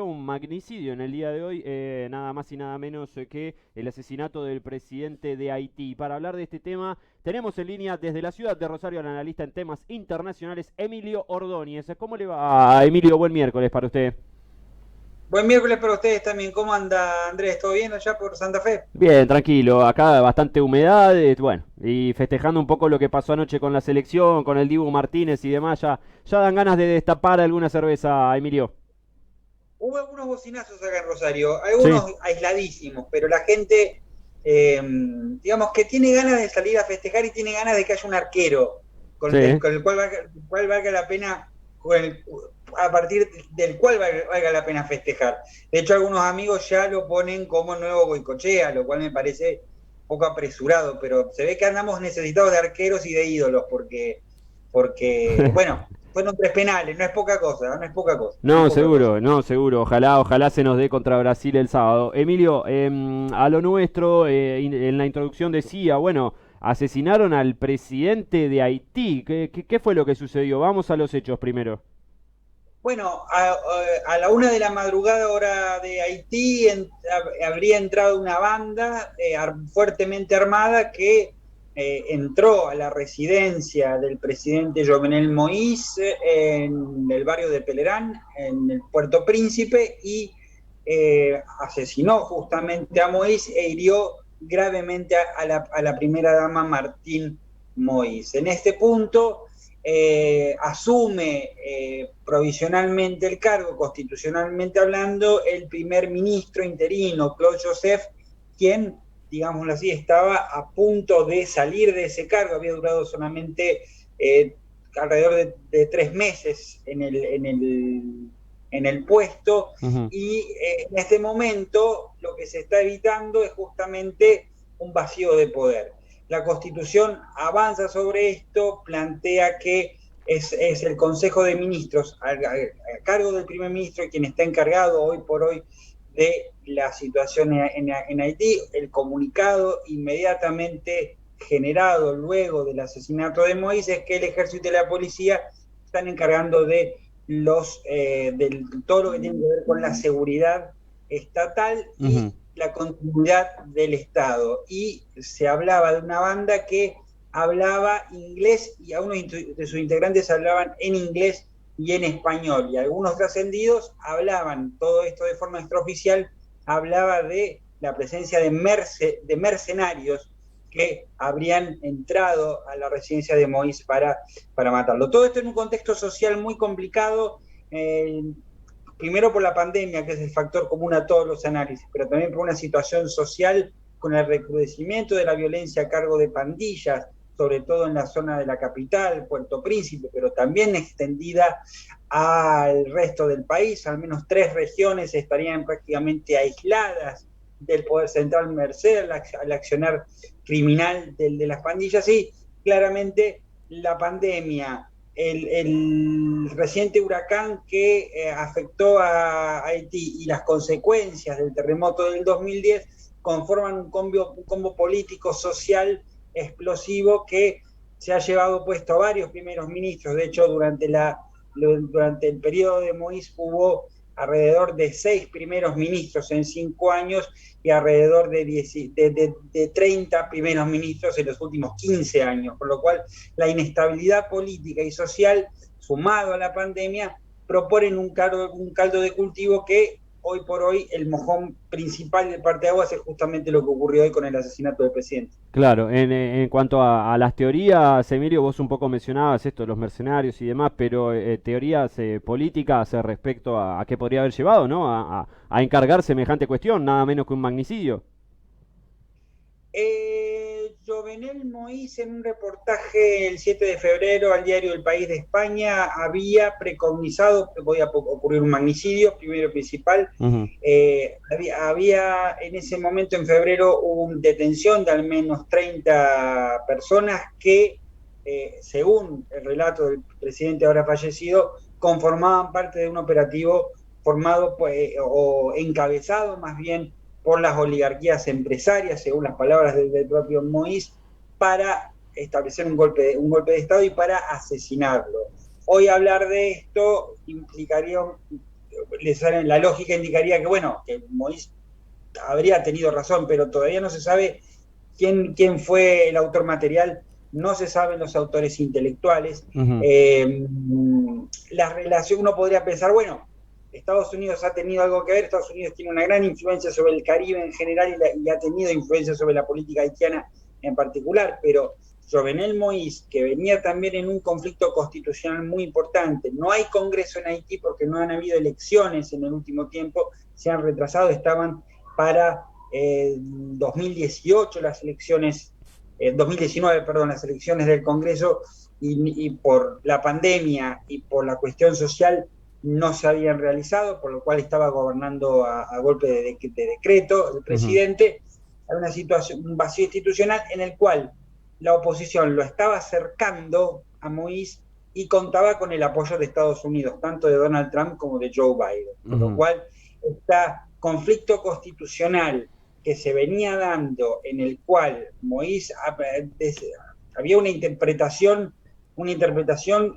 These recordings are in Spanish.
un magnicidio en el día de hoy, nada más y nada menos que el asesinato del presidente de Haití. Para hablar de este tema, tenemos en línea desde la ciudad de Rosario al analista en temas internacionales, Emilio Ordóñez. ¿Cómo le va, Emilio? Buen miércoles para usted. Buen miércoles para ustedes también. ¿Cómo anda, Andrés? ¿Todo bien allá por Santa Fe? Bien, tranquilo, acá bastante humedad, bueno, y festejando un poco lo que pasó anoche con la selección, con el Dibu Martínez y demás, ya dan ganas de destapar alguna cerveza, Emilio. Hubo algunos bocinazos acá en Rosario, Sí, algunos aisladísimos, pero la gente, digamos que tiene ganas de salir a festejar y tiene ganas de que haya un arquero sí. con el cual valga la pena, a partir del cual valga la pena festejar. De hecho, algunos amigos ya lo ponen como nuevo Goicochea, lo cual me parece poco apresurado, pero se ve que andamos necesitados de arqueros y de ídolos, porque bueno, fueron 3 penales, no es poca cosa, no es poca cosa, no es No, poca cosa. seguro, no, seguro. Ojalá se nos dé contra Brasil el sábado. Emilio, a lo nuestro, en la introducción decía, bueno, asesinaron al presidente de Haití. ¿Qué fue lo que sucedió? Vamos a los hechos primero. Bueno, a la 1 de la madrugada hora de Haití habría entrado una banda fuertemente armada que entró a la residencia del presidente Jovenel Moïse en el barrio de Pelerán, en el Puerto Príncipe, y asesinó justamente a Moïse e hirió gravemente a la primera dama Martín Moïse. En este punto asume provisionalmente el cargo, constitucionalmente hablando, el primer ministro interino, Claude Joseph, quien, digámoslo así, estaba a punto de salir de ese cargo, había durado solamente alrededor de 3 meses en el puesto, Ujú. y en este momento lo que se está evitando es justamente un vacío de poder. La Constitución avanza sobre esto, plantea que es el Consejo de Ministros a cargo del primer ministro quien está encargado hoy por hoy de la situación en Haití. El comunicado inmediatamente generado luego del asesinato de Moïse es que el ejército y la policía están encargando de todo lo que tiene que ver con la seguridad estatal Ujú. y la continuidad del Estado. Y se hablaba de una banda que hablaba inglés y algunos de sus integrantes hablaban en inglés y en español. Y algunos trascendidos hablaban, todo esto de forma extraoficial, hablaba de la presencia de mercenarios que habrían entrado a la residencia de Moïse para matarlo. Todo esto en un contexto social muy complicado, primero por la pandemia, que es el factor común a todos los análisis, pero también por una situación social con el recrudecimiento de la violencia a cargo de pandillas, sobre todo en la zona de la capital, Puerto Príncipe, pero también extendida al resto del país. Al menos 3 regiones estarían prácticamente aisladas del poder central merced al accionar criminal de las pandillas. Y claramente la pandemia, el reciente huracán que afectó a Haití y las consecuencias del terremoto del 2010 conforman un combo político, social, explosivo que se ha llevado puesto a varios primeros ministros. De hecho, durante el periodo de Moïse hubo alrededor de 6 primeros ministros en 5 años y alrededor de 30 primeros ministros en los últimos 15 años, por lo cual la inestabilidad política y social, sumado a la pandemia, proponen un caldo de cultivo que hoy por hoy el mojón principal del parteaguas es justamente lo que ocurrió hoy con el asesinato del presidente. Claro, en cuanto a las teorías, Emilio, vos un poco mencionabas esto de los mercenarios y demás, pero teorías políticas respecto a qué podría haber llevado, ¿no? A encargar semejante cuestión, nada menos que un magnicidio. Jovenel Moïse, en un reportaje el 7 de febrero al diario El País de España, había preconizado que podía ocurrir un magnicidio, primero y principal. Ujú. Había en ese momento, en febrero, una detención de al menos 30 personas que, según el relato del presidente ahora fallecido, conformaban parte de un operativo formado o encabezado más bien por las oligarquías empresarias, según las palabras del propio Moïse, para establecer un golpe de Estado y para asesinarlo. Hoy hablar de esto implicaría la lógica indicaría que, bueno, que Moïse habría tenido razón, pero todavía no se sabe quién fue el autor material, no se saben los autores intelectuales. La relación, uno podría pensar, bueno, Estados Unidos ha tenido algo que ver, Estados Unidos tiene una gran influencia sobre el Caribe en general y ha tenido influencia sobre la política haitiana en particular, pero Jovenel Moïse, que venía también en un conflicto constitucional muy importante, no hay congreso en Haití porque no han habido elecciones en el último tiempo, se han retrasado, estaban para 2018 las elecciones, 2019, perdón, las elecciones del Congreso, y por la pandemia y por la cuestión social no se habían realizado, por lo cual estaba gobernando a golpe de decreto el presidente. Hay una situación, un vacío institucional en el cual la oposición lo estaba acercando a Moïse y contaba con el apoyo de Estados Unidos, tanto de Donald Trump como de Joe Biden. Por lo cual, este conflicto constitucional que se venía dando, en el cual Moïse había una interpretación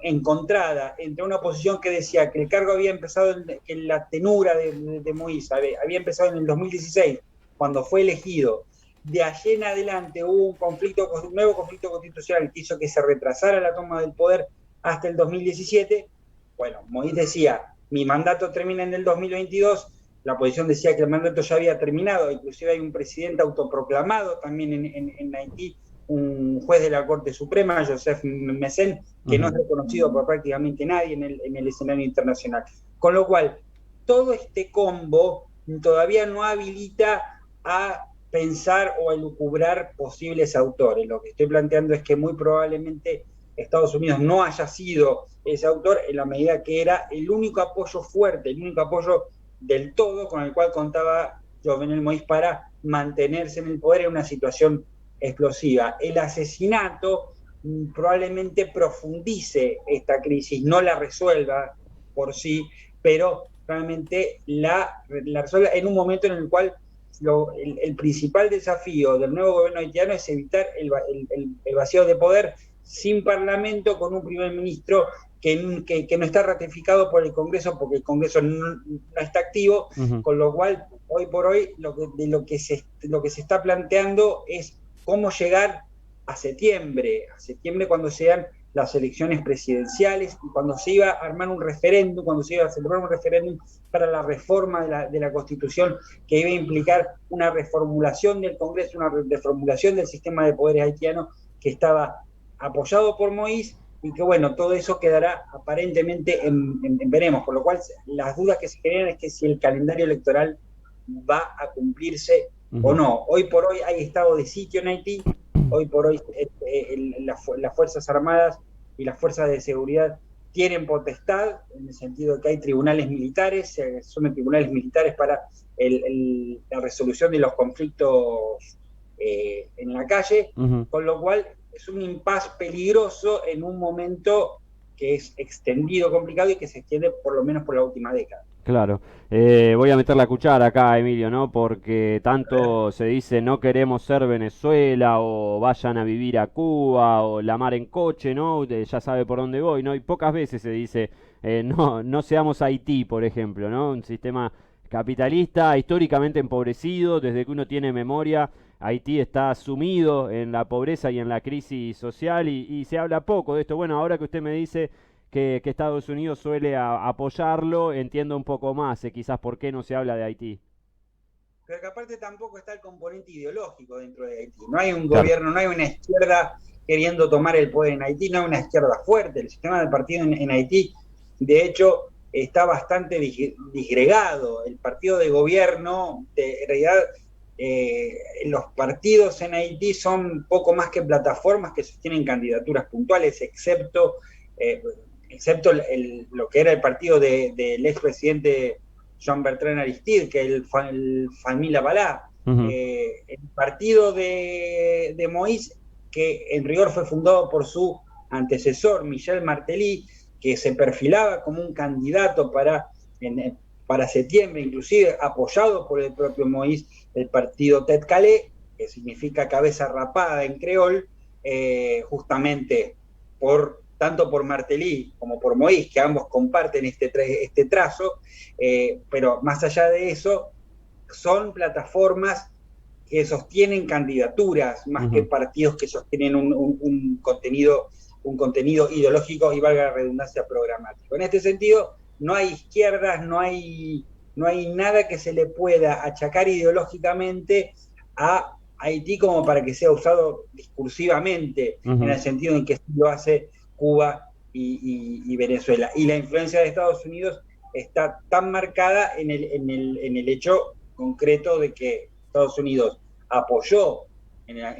encontrada entre una oposición que decía que el cargo había empezado, que la tenura de Moïse había empezado en el 2016, cuando fue elegido. De allí en adelante hubo un nuevo conflicto constitucional que hizo que se retrasara la toma del poder hasta el 2017. Bueno, Moïse decía, mi mandato termina en el 2022, la oposición decía que el mandato ya había terminado, inclusive hay un presidente autoproclamado también en Haití, un juez de la Corte Suprema, Joseph Messen, que no es reconocido por prácticamente nadie en el escenario internacional. Con lo cual, todo este combo todavía no habilita a pensar o a elucubrar posibles autores. Lo que estoy planteando es que muy probablemente Estados Unidos no haya sido ese autor en la medida que era el único apoyo fuerte, el único apoyo del todo con el cual contaba Jovenel Moïse para mantenerse en el poder en una situación explosiva. El asesinato probablemente profundice esta crisis, no la resuelva por sí, pero realmente la resuelva en un momento en el cual el principal desafío del nuevo gobierno haitiano es evitar el vacío de poder sin parlamento, con un primer ministro que no está ratificado por el Congreso, porque el Congreso no está activo, con lo cual hoy por hoy lo que se está planteando es cómo llegar a septiembre cuando sean las elecciones presidenciales y cuando se iba a armar un referéndum, cuando se iba a celebrar un referéndum para la reforma de la Constitución, que iba a implicar una reformulación del Congreso, una reformulación del sistema de poderes haitiano que estaba apoyado por Moïse, y que bueno, todo eso quedará aparentemente en veremos, por lo cual las dudas que se generan es que si el calendario electoral va a cumplirse o no. Hoy por hoy hay estado de sitio en Haití, hoy por hoy las Fuerzas Armadas y las Fuerzas de Seguridad tienen potestad, en el sentido de que hay tribunales militares, se asumen tribunales militares para la resolución de los conflictos en la calle, con lo cual es un impasse peligroso en un momento que es extendido, complicado y que se extiende por lo menos por la última década. Claro, voy a meter la cuchara acá, Emilio, ¿no? Porque tanto se dice no queremos ser Venezuela, o vayan a vivir a Cuba, o la mar en coche, ¿no? Ya sabe por dónde voy, ¿no? Y pocas veces se dice no seamos Haití, por ejemplo, ¿no? Un sistema capitalista históricamente empobrecido, desde que uno tiene memoria. Haití está sumido en la pobreza y en la crisis social y se habla poco de esto. Bueno, ahora que usted me dice que Estados Unidos suele apoyarlo, entiendo un poco más, quizás por qué no se habla de Haití. Pero que aparte tampoco está el componente ideológico dentro de Haití. No hay un gobierno, no hay una izquierda queriendo tomar el poder en Haití, no hay una izquierda fuerte. El sistema del partido en Haití, de hecho, está bastante disgregado. El partido de gobierno, en realidad, los partidos en Haití son poco más que plataformas que sostienen candidaturas puntuales, excepto lo que era el partido del expresidente Jean-Bertrand Aristide, que es el Famille Balá. El partido de Moïse, que en rigor fue fundado por su antecesor, Michel Martelly, que se perfilaba como un candidato para septiembre, inclusive apoyado por el propio Moïse, el partido Tête Calée, que significa cabeza rapada en creol, justamente por tanto por Martelly como por Moïse, que ambos comparten este trazo, pero más allá de eso, son plataformas que sostienen candidaturas más que partidos que sostienen un contenido ideológico y, valga la redundancia, programático. En este sentido, no hay izquierdas, no hay nada que se le pueda achacar ideológicamente a Haití como para que sea usado discursivamente, en el sentido en que lo hace Cuba y Venezuela. Y la influencia de Estados Unidos está tan marcada en el hecho concreto de que Estados Unidos apoyó la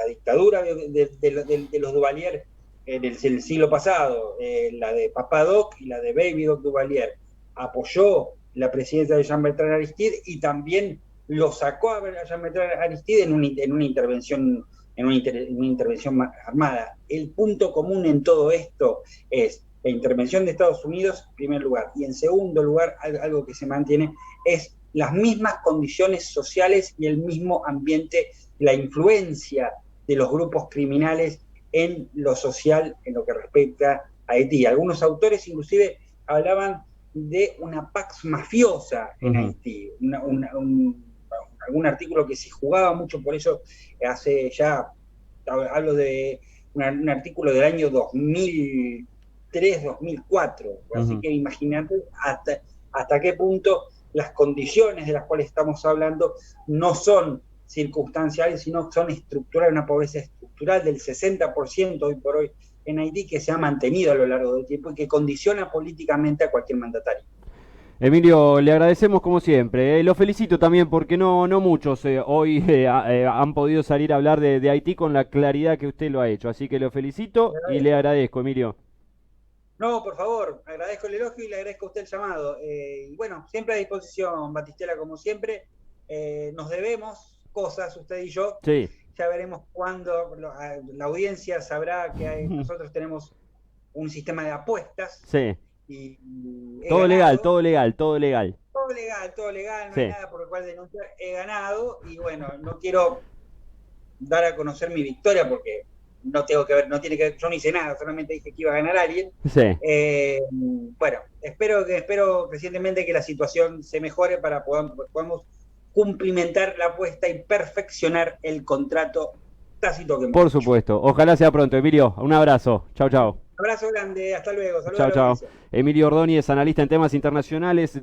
dictadura de los Duvalier en el siglo pasado, la de Papa Doc y la de Baby Doc Duvalier, apoyó la presidencia de Jean-Bertrand Aristide y también lo sacó a Jean-Bertrand Aristide en una intervención armada. El punto común en todo esto es la intervención de Estados Unidos, en primer lugar, y en segundo lugar, algo que se mantiene, es las mismas condiciones sociales y el mismo ambiente, la influencia de los grupos criminales en lo social, en lo que respecta a Haití. Algunos autores inclusive hablaban de una pax mafiosa en Haití, algún artículo que se jugaba mucho por eso hace ya, hablo de un artículo del año 2003, 2004, así que imagínate hasta qué punto las condiciones de las cuales estamos hablando no son circunstanciales, sino son estructurales, una pobreza estructural del 60% hoy por hoy en Haití, que se ha mantenido a lo largo del tiempo y que condiciona políticamente a cualquier mandatario. Emilio, le agradecemos como siempre. Lo felicito también porque no muchos hoy han podido salir a hablar de Haití con la claridad que usted lo ha hecho. Así que lo felicito y le agradezco, Emilio. No, por favor, agradezco el elogio y le agradezco a usted el llamado. Y bueno, siempre a disposición, Batistela, como siempre. Nos debemos cosas, usted y yo. Sí. Ya veremos cuándo la audiencia sabrá que nosotros tenemos un sistema de apuestas. Sí. Y todo legal, todo legal. Todo legal, no hay nada por el cual denunciar. He ganado y bueno, no quiero dar a conocer mi victoria porque no tiene que ver, yo no hice nada, solamente dije que iba a ganar alguien. Sí. Bueno, espero recientemente que la situación se mejore para podamos cumplimentar la apuesta y perfeccionar el contrato tácito que hemos Por supuesto, ojalá sea pronto, Emilio. Un abrazo. Chau, chau. Abrazo grande, hasta luego. Chau, chau. Emilio Ordóñez, analista en temas internacionales.